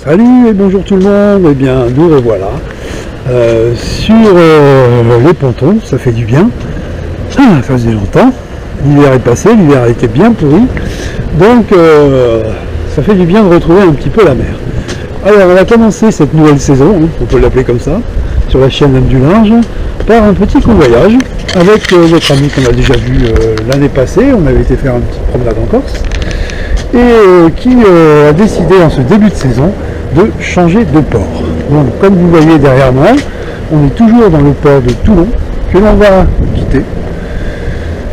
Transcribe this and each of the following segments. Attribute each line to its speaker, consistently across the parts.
Speaker 1: Salut et bonjour tout le monde, et bien nous revoilà sur les pontons, ça fait du bien, ça faisait longtemps, l'hiver est passé, l'hiver a été bien pourri, donc ça fait du bien de retrouver un petit peu la mer. Alors on va commencer cette nouvelle saison, on peut l'appeler comme ça, sur la chaîne L'Homme du Large, par un petit convoyage avec notre ami qu'on a déjà vu l'année passée, on avait été faire une petite promenade en Corse, et qui a décidé en ce début de saison de changer de port. Donc comme vous voyez derrière moi, on est toujours dans le port de Toulon, que l'on va quitter,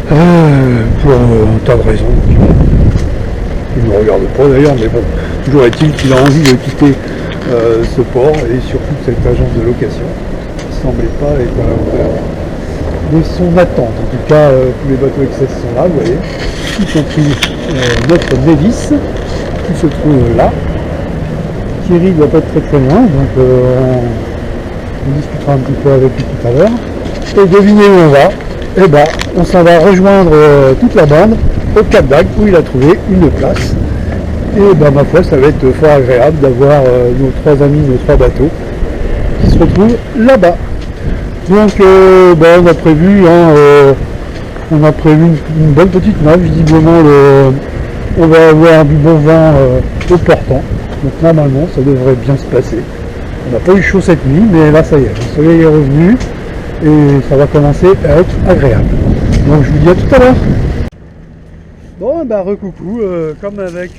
Speaker 1: pour un tas de raisons qui ne me regardent pas d'ailleurs, mais bon, toujours est-il qu'il a envie de quitter ce port et surtout cette agence de location qui ne semblait pas être à la hauteur de son attente. En tout cas, tous les bateaux Excess sont là, vous voyez, y compris notre Nevis qui se trouve là. Thierry ne doit pas être très loin, donc on discutera un petit peu avec lui tout à l'heure. Et devinez où on va? Eh ben, on s'en va rejoindre toute la bande au Cap d'Agde où il a trouvé une place. Et ben, ma foi, ça va être fort agréable d'avoir nos trois amis, nos trois bateaux qui se retrouvent là-bas. Donc, ben, on a prévu une bonne petite nave. Visiblement, on va avoir du bon vent au portant. Donc normalement ça devrait bien se passer. On n'a pas eu chaud cette nuit, mais là ça y est, le soleil est revenu et ça va commencer à être agréable. Donc je vous dis à tout à l'heure. Bon bah recoucou, comme avec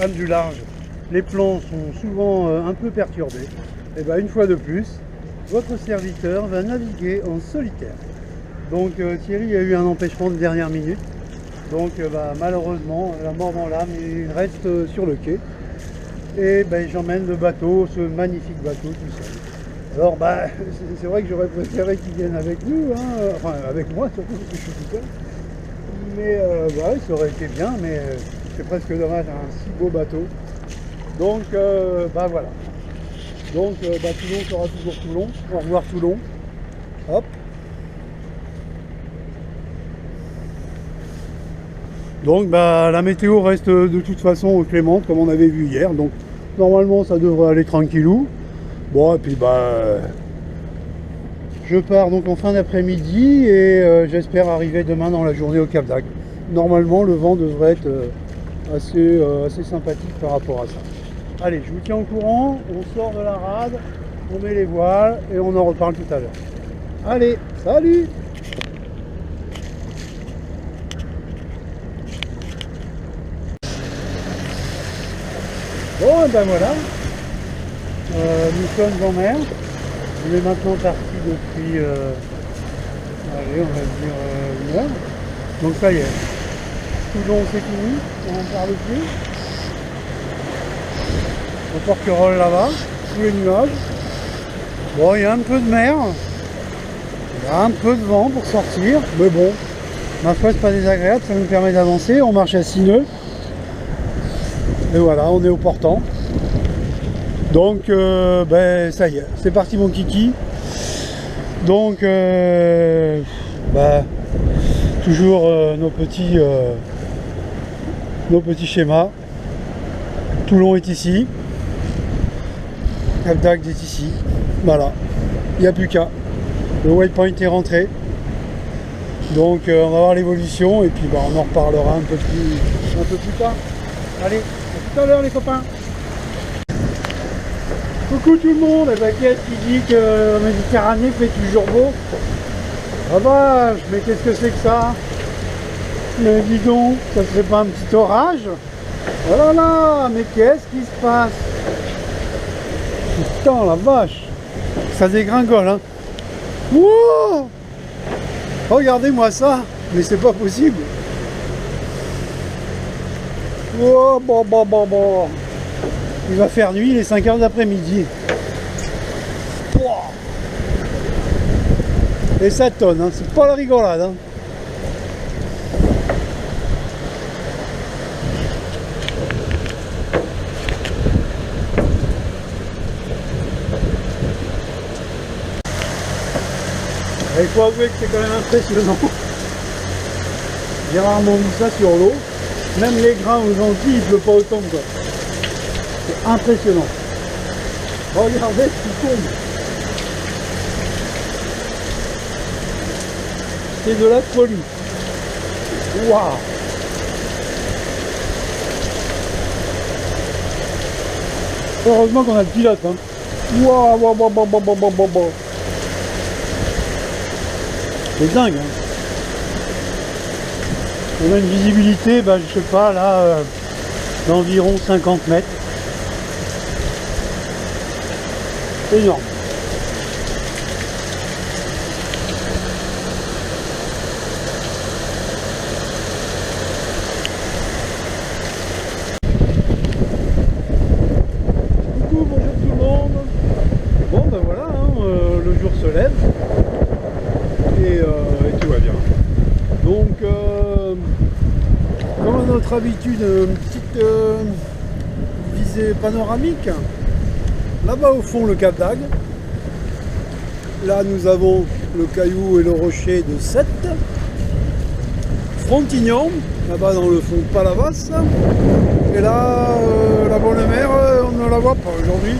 Speaker 1: Anne du Large, les plans sont souvent un peu perturbés. Et bah une fois de plus, votre serviteur va naviguer en solitaire. Donc Thierry a eu un empêchement de dernière minute. Donc bah, malheureusement, la mort dans l'âme, il reste sur le quai. Et ben, j'emmène le bateau, ce magnifique bateau tout seul. Alors bah, c'est vrai que j'aurais préféré qu'il vienne avec nous, hein, enfin avec moi surtout parce que je suis tout seul. Mais bah, ça aurait été bien, mais c'est presque dommage, un si beau bateau. Donc bah voilà. Donc bah, Toulon sera toujours Toulon. Au revoir Toulon. Hop. Donc bah, la météo reste de toute façon clémente comme on avait vu hier, donc normalement ça devrait aller tranquillou. Bon et puis bah je pars donc en fin d'après-midi et j'espère arriver demain dans la journée au Cap d'Agde. Normalement le vent devrait être assez sympathique par rapport à ça. Allez, je vous tiens au courant, on sort de la rade, on met les voiles et on en reparle tout à l'heure. Allez, salut! Bon, et ben voilà, nous sommes en mer, on est maintenant parti depuis, allez, on va dire une heure, donc ça y est, Toulon c'est fini, on part le pied, au Porquerolles là-bas, sous les nuages, bon il y a un peu de mer, il y a un peu de vent pour sortir, mais bon, ma foi c'est pas désagréable, ça nous permet d'avancer, on marche à 6 nœuds. Et voilà, on est au portant. Donc, ben, ça y est, c'est parti mon kiki. Donc, bah, toujours nos petits schémas. Toulon est ici. Cap d'Agde est ici. Voilà, il n'y a plus qu'à. Le waypoint est rentré. Donc, on va voir l'évolution et puis bah, on en reparlera un peu plus tard. Allez. À tout à l'heure les copains. Coucou tout le monde, et ben qui est-ce qui dit que la Méditerranée fait toujours beau? Ah vache, mais qu'est-ce que c'est que ça? Mais dis donc, ça serait pas un petit orage? Oh là là, mais qu'est-ce qui se passe? Putain la vache, ça dégringole hein. Wow, regardez-moi ça, mais c'est pas possible. Oh, bon. Il va faire nuit, il est 5 h d'après-midi. Et ça tonne, hein. C'est pas la rigolade. Hein. Il faut avouer que c'est quand même impressionnant. J'ai rarement vu ça sur l'eau. Même les grains aux Antilles, il ne pleut pas autant quoi. C'est impressionnant. Regardez ce qui tombe. C'est de la folie. Waouh. Heureusement qu'on a le pilote. Hein. Waouh, waouh, waouh, waouh, waouh, waouh, waouh, waouh. C'est dingue. Hein. On a une visibilité, bah, je sais pas, là, d'environ 50 mètres. Énorme. Coucou, bonjour tout le monde. Bon ben voilà, hein, le jour se lève et tout va bien. Donc, comme à notre habitude, une petite visée panoramique. Là-bas au fond, le Cap d'Agde. Là, nous avons le caillou et le rocher de Sète. Frontignan, là-bas dans le fond de Palavas. Et là, la bonne mer, on ne la voit pas aujourd'hui.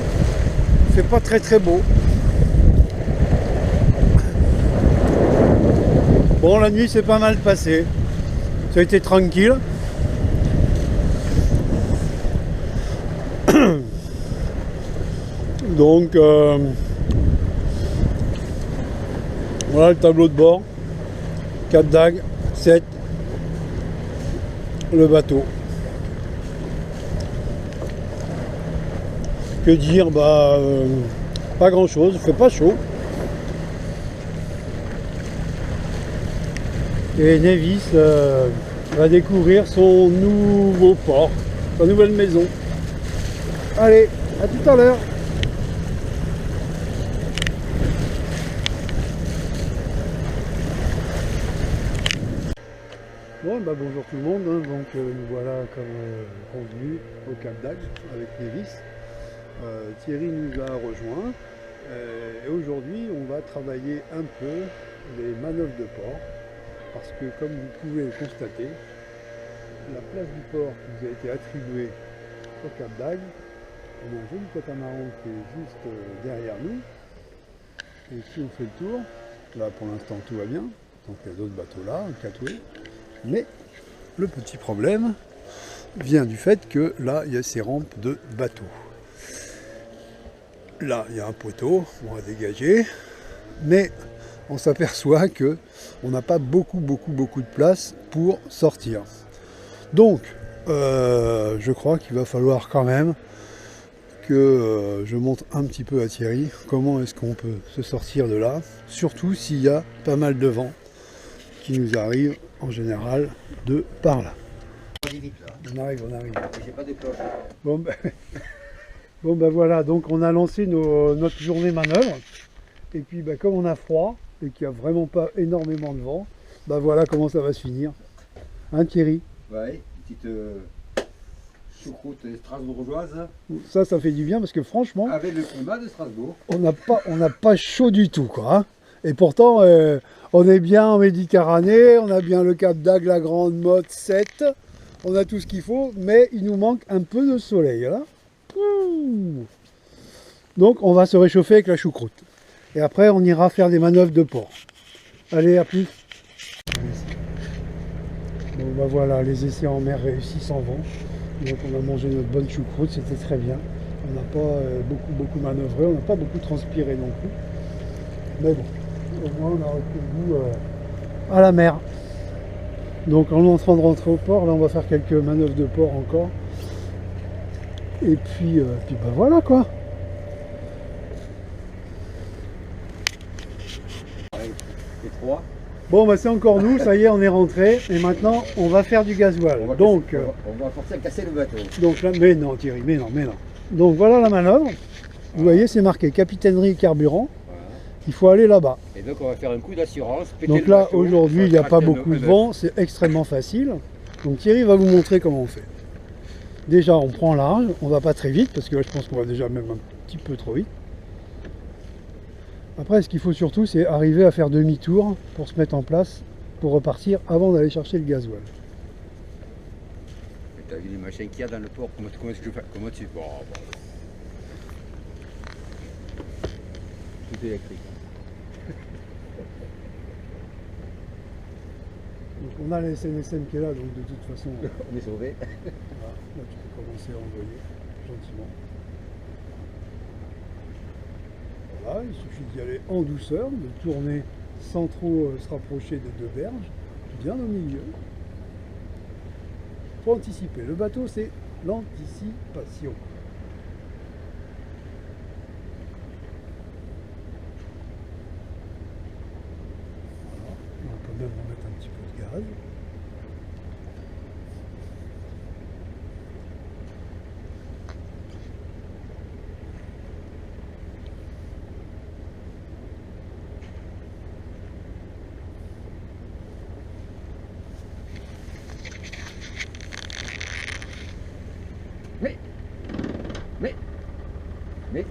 Speaker 1: C'est pas très très beau. Bon, la nuit s'est pas mal passée. Ça a été tranquille. Donc, voilà le tableau de bord. Cap d'Agde, Sète, le bateau. Que dire, bah, pas grand chose, il fait pas chaud. Et Nevis va découvrir son nouveau port, sa nouvelle maison. Allez, à tout à l'heure. Bon, bah, bonjour tout le monde, hein. Donc nous voilà comme convenu au Cap d'Agde avec Nevis. Thierry nous a rejoints et aujourd'hui on va travailler un peu les manœuvres de port parce que comme vous pouvez le constater, la place du port qui nous a été attribuée au Cap d'Agde, on a un joli catamaran qui est juste derrière nous et si on fait le tour, là pour l'instant tout va bien, donc il y a d'autres bateaux là, un catoué. Mais le petit problème vient du fait que là, il y a ces rampes de bateaux. Là, il y a un poteau, on va dégager, mais on s'aperçoit que on n'a pas beaucoup de place pour sortir. Donc, je crois qu'il va falloir quand même que je montre un petit peu à Thierry comment est-ce qu'on peut se sortir de là, surtout s'il y a pas mal de vent qui nous arrive en général de par là. On arrive.
Speaker 2: J'ai pas de cloche.
Speaker 1: Bon ben voilà, donc on a lancé notre journée manœuvre. Et puis ben, comme on a froid et qu'il n'y a vraiment pas énormément de vent, ben voilà comment ça va se finir. Hein Thierry?
Speaker 2: Ouais, petite choucroute strasbourgeoise.
Speaker 1: Ça fait du bien parce que franchement,
Speaker 2: avec le climat de Strasbourg.
Speaker 1: On n'a pas chaud du tout quoi. Hein. Et pourtant, on est bien en Méditerranée, on a bien le Cap d'Agde, la Grande Motte, Sète, on a tout ce qu'il faut, mais il nous manque un peu de soleil. Là. Donc on va se réchauffer avec la choucroute. Et après on ira faire des manœuvres de port. Allez, à plus. Bon bah voilà, les essais en mer réussis sans vent. Donc on a mangé notre bonne choucroute, c'était très bien. On n'a pas beaucoup manœuvré, on n'a pas beaucoup transpiré non plus. Mais bon. Au moins on a repris le goût à la mer. Donc on est en train de rentrer au port, là on va faire quelques manœuvres de port encore. Et puis bah voilà quoi. Bon bah c'est encore nous, ça y est on est rentré et maintenant on va faire du gasoil. Donc
Speaker 2: on va forcer à casser le bateau.
Speaker 1: Donc là, mais non Thierry, mais non. Donc voilà la manœuvre. Vous voyez c'est marqué capitainerie carburant. Il faut aller là-bas.
Speaker 2: Et donc on va faire un coup d'assurance.
Speaker 1: Donc là aujourd'hui il n'y a pas beaucoup de vent, c'est extrêmement facile. Donc Thierry va vous montrer comment on fait. Déjà on prend large, on va pas très vite parce que là, je pense qu'on va déjà même un petit peu trop vite. Après ce qu'il faut surtout c'est arriver à faire demi-tour pour se mettre en place pour repartir avant d'aller chercher le gasoil.
Speaker 2: Tu as vu les machins qu'il y a dans le port, comment tu fais? Bon. tout électrique.
Speaker 1: Donc on a la SNSM qui est là, donc de toute façon,
Speaker 2: On est sauvé.
Speaker 1: voilà, là tu peux commencer à envoyer gentiment. Voilà, il suffit d'y aller en douceur, de tourner sans trop se rapprocher des deux berges, bien au milieu. Faut anticiper. Le bateau, c'est l'anticipation. Voilà. On peut même remettre un petit peu de gaz.
Speaker 2: Mais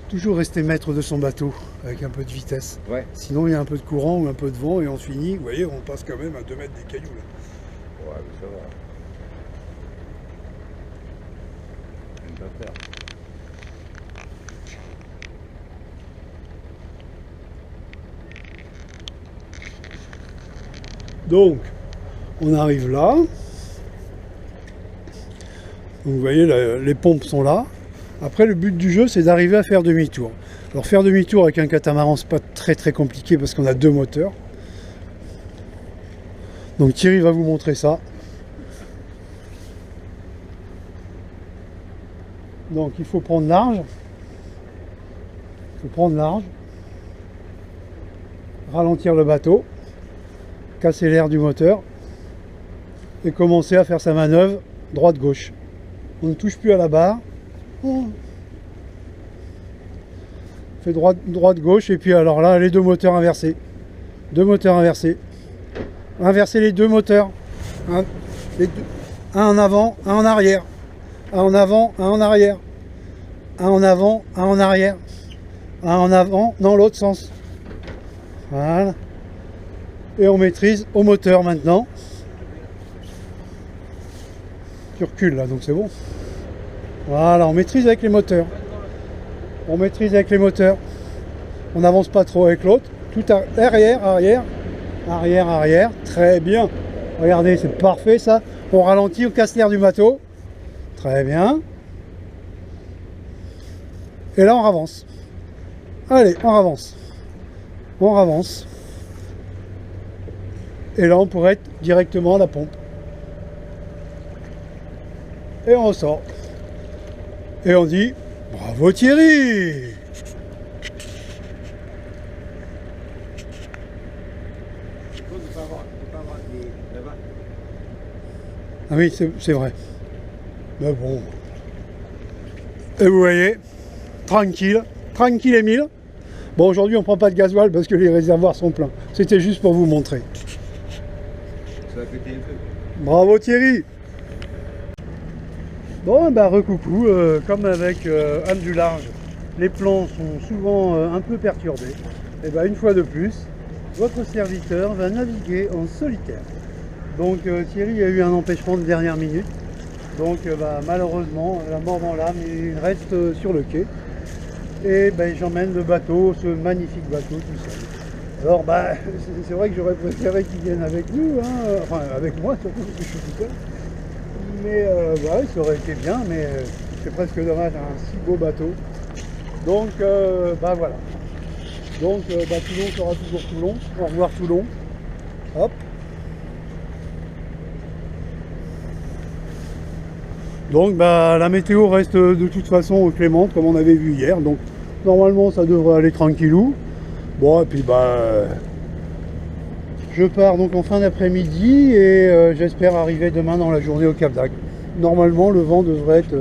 Speaker 1: Toujours rester maître de son bateau avec un peu de vitesse.
Speaker 2: ouais.
Speaker 1: Sinon il y a un peu de courant ou un peu de vent et on finit. Vous voyez, on passe quand même à 2 mètres des cailloux là.
Speaker 2: Ouais, mais ça va. J'aime pas faire.
Speaker 1: Donc, on arrive là. Donc, vous voyez, les pompes sont là. Après, le but du jeu, c'est d'arriver à faire demi-tour. Alors, faire demi-tour avec un catamaran, c'est pas très compliqué parce qu'on a 2 moteurs. Donc, Thierry va vous montrer ça. Donc, il faut prendre large. Il faut prendre large. Ralentir le bateau. Casser l'air du moteur. Et commencer à faire sa manœuvre droite-gauche. On ne touche plus à la barre. On fait droite-gauche et puis alors là, les 2 moteurs inversés. 2 moteurs inversés. Inverser les 2 moteurs. Un en avant, un en arrière. Un en avant, un en arrière. Un en avant, un en arrière. Un en avant, dans l'autre sens. Voilà. Et on maîtrise au moteur maintenant. Tu recules là, donc c'est bon. Voilà, on maîtrise avec les moteurs. On maîtrise avec les moteurs. On n'avance pas trop avec l'autre. Tout arrière, arrière, arrière, arrière. Très bien. Regardez, c'est parfait ça. On ralentit, on casse l'air du bateau. Très bien. Et là, on avance. Allez, on avance. On avance. Et là, on pourrait être directement à la pompe. Et on ressort. Et on dit bravo Thierry. Ah oui, c'est vrai. Mais bon. Et vous voyez, tranquille, tranquille Émile. Bon, aujourd'hui on prend pas de gasoil parce que les réservoirs sont pleins. C'était juste pour vous montrer.
Speaker 2: Ça va péter un peu.
Speaker 1: Bravo Thierry. Bon, bah recoucou, comme avec Âme du Large, les plans sont souvent un peu perturbés. Et bah une fois de plus, votre serviteur va naviguer en solitaire. Donc Thierry a eu un empêchement de dernière minute. Donc bah, malheureusement, la mort dans l'âme, il reste sur le quai. Et bah, j'emmène le bateau, ce magnifique bateau tout seul. Alors bah, c'est vrai que j'aurais préféré qu'il vienne avec nous, hein, enfin avec moi surtout parce que je suis tout seul. Mais bah, ça aurait été bien, mais c'est presque dommage, un si beau bateau. Donc bah voilà. Donc bah, Toulon sera toujours Toulon. Au revoir Toulon. Hop. Donc bah, la météo reste de toute façon clémente comme on avait vu hier. Donc normalement ça devrait aller tranquillou. Bon et puis bah je pars donc en fin d'après-midi et j'espère arriver demain dans la journée au Cap d'Agde. Normalement le vent devrait être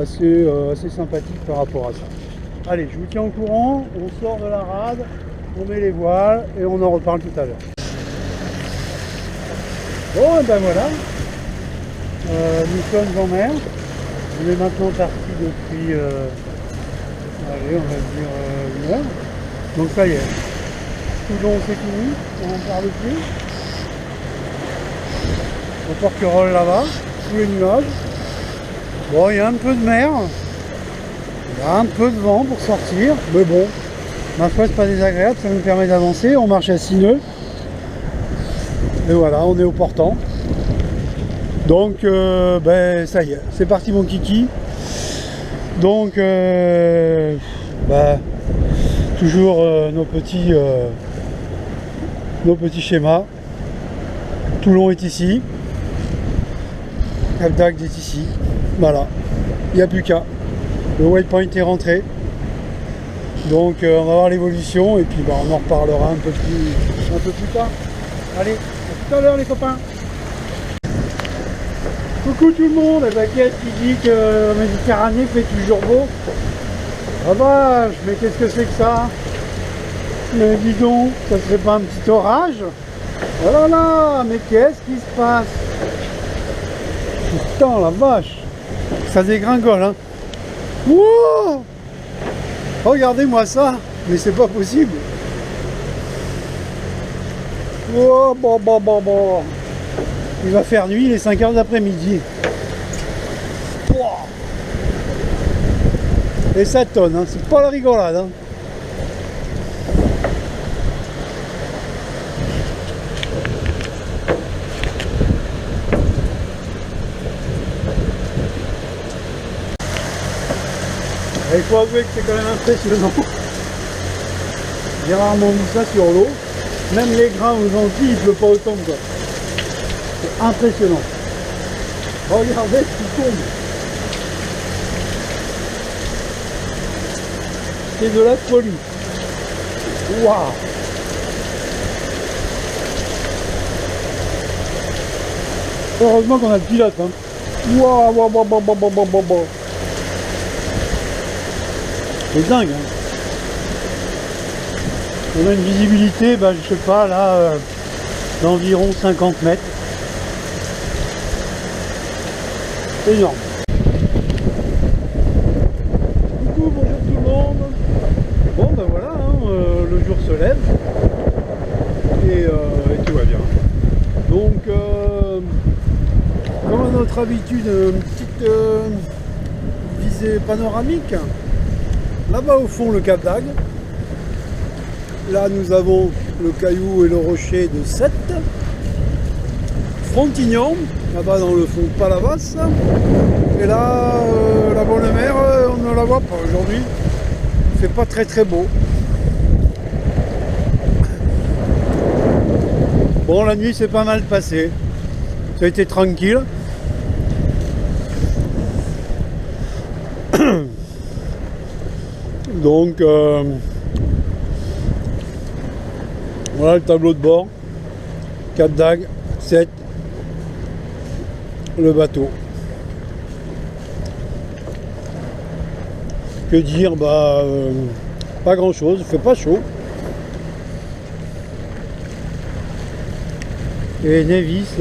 Speaker 1: assez sympathique par rapport à ça. Allez, je vous tiens au courant, on sort de la rade, on met les voiles et on en reparle tout à l'heure. Bon et ben voilà, nous sommes en mer. On est maintenant parti depuis, allez, on va dire 1 heure. Donc ça y est, Toulon c'est fini, on n'en parle plus. Au Porquerolles là-bas, sous les nuages. Bon, il y a un peu de mer, il y a un peu de vent pour sortir, mais bon, ma foi, c'est pas désagréable, ça nous permet d'avancer. On marche à 6 nœuds. Et voilà, on est au portant. Donc, ben, ça y est, c'est parti mon kiki. Donc, toujours nos petits schémas. Toulon est ici. Cap d'Agde est ici. Voilà, il n'y a plus qu'à. Le waypoint est rentré. Donc, on va voir l'évolution et puis on en reparlera un peu plus tard. Allez, à tout à l'heure les copains. Coucou tout le monde, la baguette qui dit que la Méditerranée fait toujours beau. Ah vache, mais qu'est-ce que c'est que ça? Mais dis donc, ça serait pas un petit orage? Oh là là, mais qu'est-ce qui se passe? Putain la vache, ça dégringole hein. Wow, regardez-moi ça, mais c'est pas possible. Oh, bon. Il va faire nuit, il est 5 h de l'après-midi. Et ça tonne, hein. C'est pas la rigolade. Hein. Il faut avouer que c'est quand même impressionnant. J'ai rarement vu ça sur l'eau. Même les grains aux Antilles, il pleut pas autant que ça. C'est impressionnant. Regardez ce qui tombe. C'est de la folie. Waouh. Heureusement qu'on a le pilote. Hein. Waouh. C'est dingue. Hein. On a une visibilité, je sais pas, là, d'environ 50 mètres. Énorme. Coucou, bonjour tout le monde. Bon, voilà, hein, le jour se lève et tout va bien. Donc, comme à notre habitude, une petite visée panoramique. Là-bas au fond, le Cap d'Agde. Là, nous avons le caillou et le rocher de Sète. Frontignan, là-bas dans le fond de Palavas. Et là, la bonne mer, on ne la voit pas aujourd'hui. Il fait pas très beau. Bon, la nuit s'est pas mal passée. Ça a été tranquille. Donc, voilà le tableau de bord. Cap d'Agde, 7, le bateau. Que dire? Pas grand chose, il fait pas chaud. Et Nevis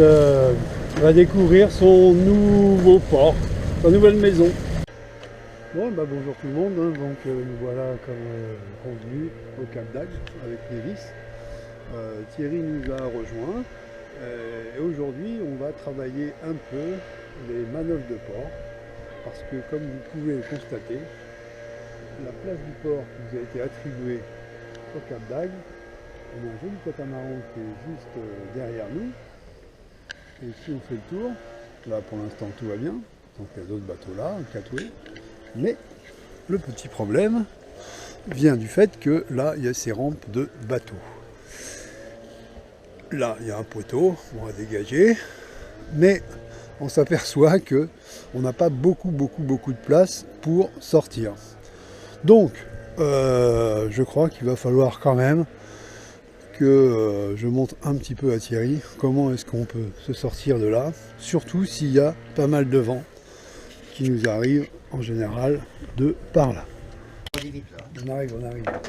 Speaker 1: va découvrir son nouveau port, sa nouvelle maison. Bon, bonjour tout le monde, hein. Donc nous voilà comme convenu au Cap d'Agde avec Nevis. Thierry nous a rejoints et aujourd'hui on va travailler un peu les manœuvres de port parce que comme vous pouvez le constater, la place du port qui nous a été attribuée au Cap d'Agde, on a un joli catamaran qui est juste derrière nous et si on fait le tour, là pour l'instant tout va bien, donc il y a d'autres bateaux là, un catoué, mais le petit problème vient du fait que là il y a ces rampes de bateaux. Là, il y a un poteau, on va dégager, mais on s'aperçoit que on n'a pas beaucoup de place pour sortir. Donc, je crois qu'il va falloir quand même que je montre un petit peu à Thierry comment est-ce qu'on peut se sortir de là, surtout s'il y a pas mal de vent qui nous arrive en général de par là. On arrive.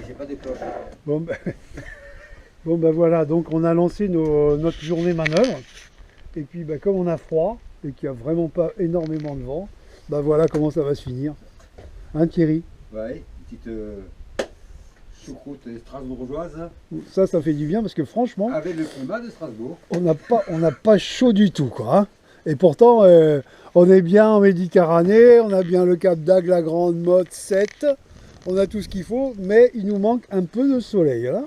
Speaker 2: J'ai pas des cloches.
Speaker 1: Bon voilà, donc on a lancé notre journée manœuvre. Et puis comme on a froid et qu'il n'y a vraiment pas énormément de vent, voilà comment ça va se finir. Hein Thierry?
Speaker 2: Ouais, une petite choucroute strasbourgeoise.
Speaker 1: Ça fait du bien parce que franchement,
Speaker 2: avec le climat de Strasbourg.
Speaker 1: on n'a pas chaud du tout quoi. Hein. Et pourtant, on est bien en Méditerranée, on a bien le Cap d'Agde, la Grande Motte 7, on a tout ce qu'il faut, mais il nous manque un peu de soleil. Là.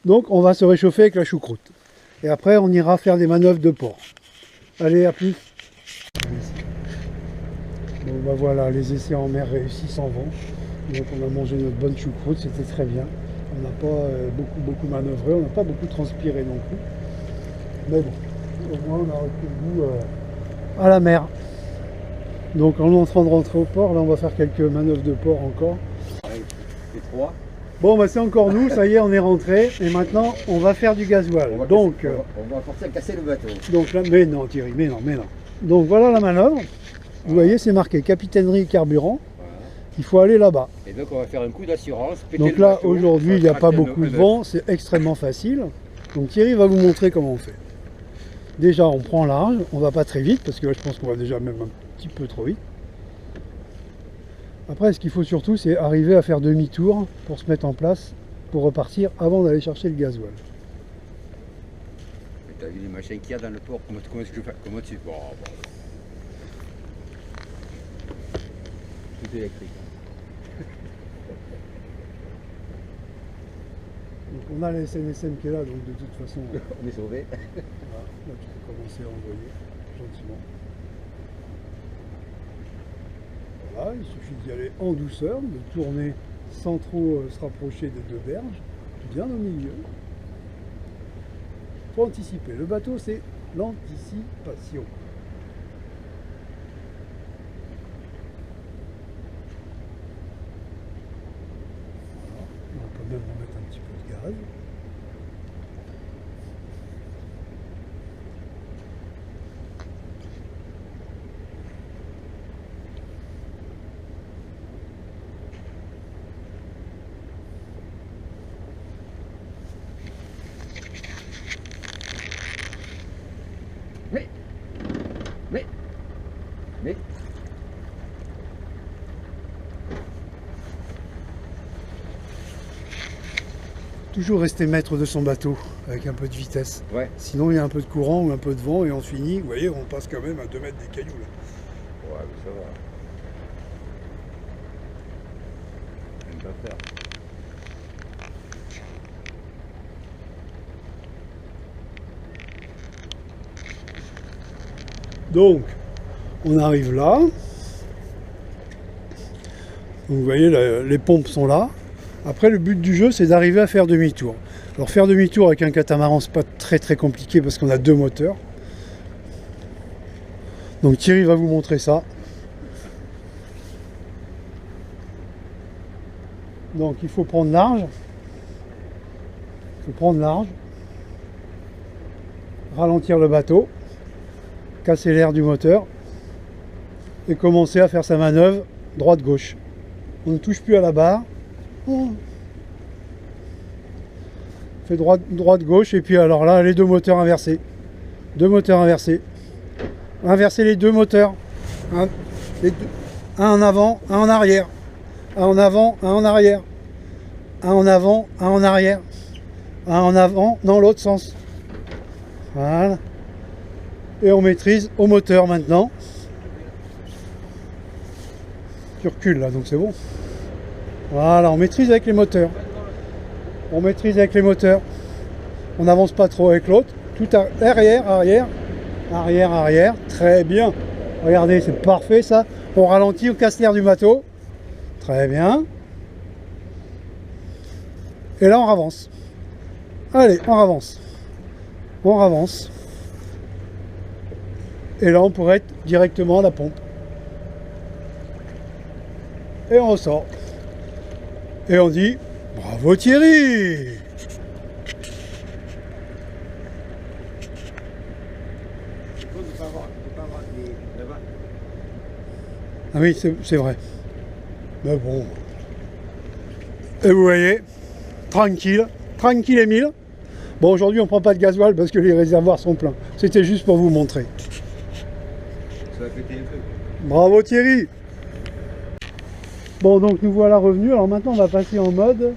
Speaker 1: Donc on va se réchauffer avec la choucroute. Et après, on ira faire des manœuvres de port. Allez, à plus. Bon, bah voilà, les essais en mer réussis sans vent. Donc on a mangé notre bonne choucroute, c'était très bien. On n'a pas beaucoup manœuvré, on n'a pas beaucoup transpiré non plus. Mais bon, au moins on a repris le goût à la mer. Donc en train de rentrer au port, là on va faire quelques manœuvres de port encore.
Speaker 2: Les trois.
Speaker 1: Bon bah c'est encore nous, ça y est on est rentré et maintenant on va faire du gasoil. Donc
Speaker 2: on va forcer à casser le bateau.
Speaker 1: Donc là, mais non Thierry, mais non. Donc voilà la manœuvre. Vous voyez c'est marqué capitainerie carburant. Voilà. Il faut aller là-bas.
Speaker 2: Et donc on va faire un coup d'assurance.
Speaker 1: Donc là aujourd'hui il n'y a pas beaucoup de vent, c'est extrêmement facile. Donc Thierry va vous montrer comment on fait. Déjà on prend large, on va pas très vite parce que là je pense qu'on va déjà même un petit peu trop vite. Après, ce qu'il faut surtout, c'est arriver à faire demi-tour pour se mettre en place, pour repartir avant d'aller chercher le gasoil.
Speaker 2: Tu as vu les machins qu'il y a dans le port, comment tu... Bon. Tout électrique.
Speaker 1: Donc on a la SNSM qui est là, donc de toute façon...
Speaker 2: on est sauvé.
Speaker 1: Voilà, là tu peux commencer à envoyer gentiment. Voilà, il suffit d'y aller en douceur, de tourner sans trop se rapprocher des deux berges, bien au milieu. Il faut anticiper. Le bateau, c'est l'anticipation. Voilà. On peut même remettre un petit peu de gaz.
Speaker 2: Mais...
Speaker 1: Toujours rester maître de son bateau avec un peu de vitesse.
Speaker 2: Ouais.
Speaker 1: Sinon il y a un peu de courant ou un peu de vent et on finit. Vous voyez, on passe quand même à 2 mètres des cailloux là.
Speaker 2: Ouais, mais ça va. Même pas faire.
Speaker 1: Donc, on arrive là. Donc, vous voyez, les pompes sont là. Après, le but du jeu, c'est d'arriver à faire demi-tour. Alors, faire demi-tour avec un catamaran, c'est pas très compliqué parce qu'on a 2 moteurs. Donc, Thierry va vous montrer ça. Donc, il faut prendre large. Il faut prendre large. Ralentir le bateau. Casser l'air du moteur. Et commencer à faire sa manœuvre droite-gauche. On ne touche plus à la barre. On fait droite-gauche et puis alors là, les 2 moteurs inversés. 2 moteurs inversés. Inverser les 2 moteurs. Un en avant, un en arrière. Un en avant, un en arrière. Un en avant, un en arrière. Un en avant, dans l'autre sens. Voilà. Et on maîtrise au moteur maintenant. Tu recules là, donc c'est bon. Voilà, on maîtrise avec les moteurs. On maîtrise avec les moteurs. On n'avance pas trop avec l'autre. Tout arrière, arrière, arrière, arrière. Très bien. Regardez, c'est parfait ça. On ralentit, on casse l'air du bateau. Très bien. Et là, on avance. Allez, on avance. On avance. Et là, on pourrait être directement à la pompe. Et on ressort. Et on dit bravo Thierry. Ah oui, c'est vrai. Mais bon. Et vous voyez, tranquille Émile. Bon, aujourd'hui, on prend pas de gasoil parce que les réservoirs sont pleins. C'était juste pour vous montrer.
Speaker 2: Ça va péter un peu.
Speaker 1: Bravo Thierry. Bon, donc nous voilà revenus. Alors maintenant, on va passer en mode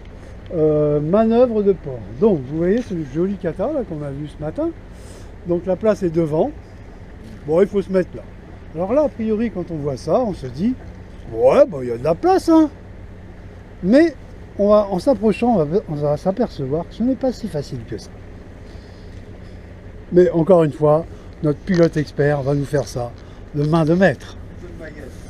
Speaker 1: manœuvre de port. Donc, vous voyez ce joli cata là qu'on a vu ce matin. Donc la place est devant. Bon, il faut se mettre là. Alors là, a priori, quand on voit ça, on se dit, ouais, il y a de la place, hein. Mais en s'approchant, on va s'apercevoir que ce n'est pas si facile que ça. Mais encore une fois, notre pilote expert va nous faire ça de main de maître.
Speaker 2: Un peu de magasin.